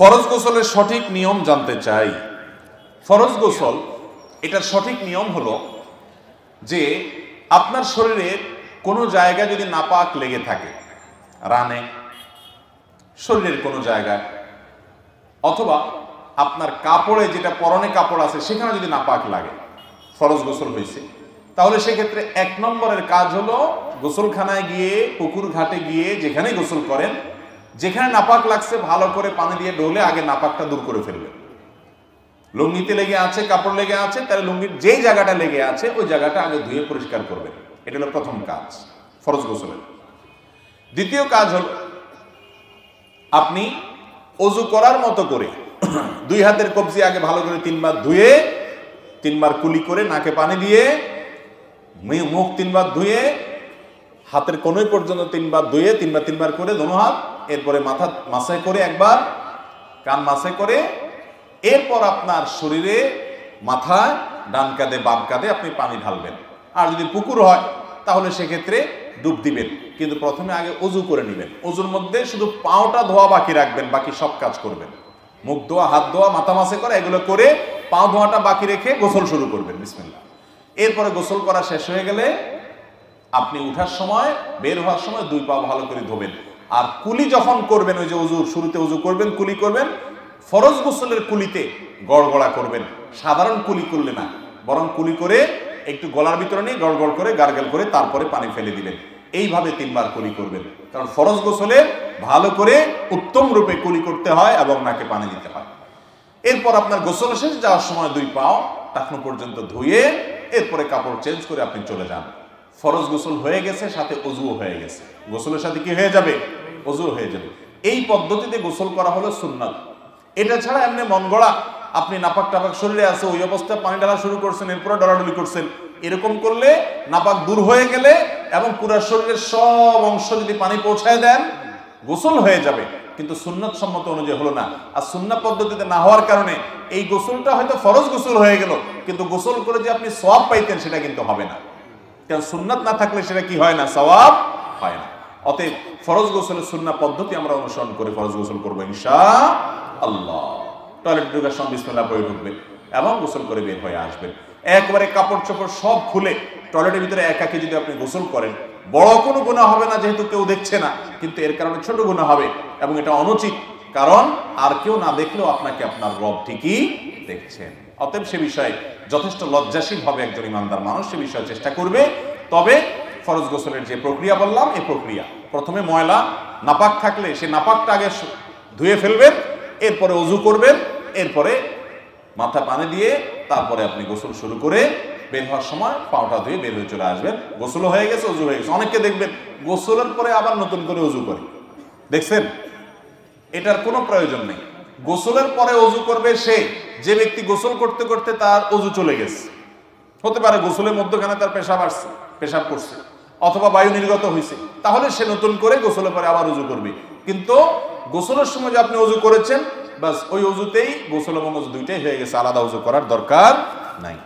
ফরজ গোসলের সঠিক নিয়ম জানতে চাই। ফরজ গোসল এটার সঠিক নিয়ম হলো যে আপনার শরীরের কোনো জায়গায় যদি নাপাক লেগে থাকে, রানে, শরীরের কোনো জায়গায়, অথবা আপনার কাপড়ে, যেটা পরনে কাপড় আছে সেখানে যদি নাপাক লাগে, ফরজ গোসল হয়েছে, তাহলে সেক্ষেত্রে 1 নম্বরের কাজ হলো গোসলখানায় গিয়ে, পুকুর ঘাটে গিয়ে যেখানে গোসল করেন, যেখানে নাপাক লাগছে ভালো করে পানি দিয়ে ডলে আগে নাপাকটা দূর করে ফেলবেন। লুঙ্গিতে লেগে আছে, কাপড় লেগে আছে, তাহলে লুঙ্গির যেই জায়গাটা লেগে আছে ওই জায়গাটা আগে ধুয়ে পরিষ্কার করবেন। এটা হলো প্রথম কাজ ফরজ গোসলের। দ্বিতীয় কাজ হল আপনি ওযু করার মতো করে 2 হাতের কবজি আগে ভালো করে 3 বার ধুয়ে, 3 বার কুলি করে, নাকে পানি দিয়ে, মুখ 3 বার ধুয়ে, হাতের কোণই পর্যন্ত 3 বার ধুয়ে, 3 বার করে দোনো হাত, এরপরে মাথা মাসাই করে একবার, কান মাসাই করে, এরপর আপনার শরীরে, মাথায়, ডান কাঁধে, বাম কাঁধে আপনি পানি ঢালবেন। আর যদি পুকুর হয় তাহলে সেক্ষেত্রে ডুব দিবেন, কিন্তু প্রথমে আগে ওযু করে নেবেন। ওযুর মধ্যে শুধু পাওটা ধোয়া বাকি রাখবেন, বাকি সব কাজ করবেন। মুখ ধোয়া, হাত ধোয়া, মাথা মাসে করা, এগুলো করে পাও ধোয়াটা বাকি রেখে গোসল শুরু করবেন। বিসমিল্লাহ। এরপরে গোসল করা শেষ হয়ে গেলে আপনি উঠার সময়, বের হওয়ার সময় 2 পা ভালো করে ধোবেন। আর কুলি যখন করবেন, ওই যে ওযুর শুরুতে ওযু করবেন, কুলি করবেন, ফরজ গোসলের কুলিতে গড়গড়া করবেন। সাধারণ কুলি করলে না, বরং কুলি করে একটু গলার ভিতরে নিয়ে গড়গড় করে গার্গেল করে তারপরে পানি ফেলে দিবেন। এইভাবে 3 বার কুলি করবেন, কারণ ফরজ গোসলে ভালো করে উত্তম রূপে কুলি করতে হয় এবং নাকে পানি দিতে হয়। এরপর আপনার গোসল শেষ, যাওয়ার সময় 2 পাও টাকনু পর্যন্ত ধুয়ে এরপরে কাপড় চেঞ্জ করে আপনি চলে যান। ফরজ গোসল হয়ে গেছে, সাথে ওযুও হয়ে গেছে। গোসলের সাথে কি হয়ে যাবে? ওযু হয়ে যাবে। এই পদ্ধতিতে গোসল করা হলো সুন্নাত। এটা ছাড়া এমনি মন গড়া আপনি নাপাক টাপাক শরীরে আছে, ওই অবস্থায় পানি ঢালা শুরু করছেন, এরপরে ডলাডলি করছেন, এরকম করলে নাপাক দূর হয়ে গেলে এবং পুরো শরীরের সব অংশ যদি পানি পৌঁছায় দেন, গোসল হয়ে যাবে, কিন্তু সুন্নাত সম্মত অনুযায়ী হলো না। আর সুন্নাত পদ্ধতিতে না হওয়ার কারণে এই গোসলটা হয়তো ফরজ গোসল হয়ে গেল, কিন্তু গোসল করে যে আপনি সওয়াব পাইতেন সেটা কিন্তু হবে না। কারণ সুন্নাত না থাকলে সেটা কি হয় না? সওয়াব হয় না। অতএব ফরজ গোসলের সুন্নাত পদ্ধতি আমরা অনুসরণ করে ফরজ গোসল করবো ইনশাআল্লাহ। টয়লেট ঢোকার সময় বিসমিল্লাহ পড়ে ঢুকবেন এবং গোসল করে বের হয়ে আসবেন। একবারে কাপড় চোপড় সব খুলে টয়লেটের ভিতরে একাকি যদি আপনি গোসল করেন, বড় কোনো গুনাহ হবে না, যেহেতু কেউ দেখছে না, কিন্তু এর কারণে ছোট গুনাহ হবে এবং এটা অনুচিত, কারণ আর কেউ না দেখলেও আপনাকে আপনার রব ঠিকই দেখছেন। অতএব সে বিষয়ে যথেষ্ট লজ্জাশীল হবে একজন ইমানদার মানুষ, সে বিষয়ে চেষ্টা করবে। তবে ফরজ গোসলের যে প্রক্রিয়া বললাম, এই প্রক্রিয়া প্রথমে ময়লা নাপাক থাকলে সে নাপাকটা আগে ধুয়ে ফেলবেন, এরপরে ওযু করবেন, এরপরে মাথা পানি দিয়ে তারপরে আপনি গোসল শুরু করে বের হওয়ার সময় পাওটা ধুয়ে বের হয়ে চলে আসবেন। গোসল হয়ে গেছে, ওযু হয়ে গেছে। অনেককে দেখবেন গোসলের পরে আবার নতুন করে ওযু করে, দেখছেন? এটার কোনো প্রয়োজন নেই। গোসলের পরে ওযু করবে সে যে ব্যক্তি গোসল করতে করতে তার ওযু চলে গেছে। হতে পারে গোসলের মধ্যখানে তার পেশাব করছে, অথবা বায়ু নির্গত হয়েছে, তাহলে সে নতুন করে গোসলের পরে আবার ওযু করবে। কিন্তু গোসলের সময় যে আপনি ওযু করেছেন, বাস ওই ওযুতেই গোসল এবং ওযু দুইটাই হয়ে গেছে, আলাদা ওযু করার দরকার নাই।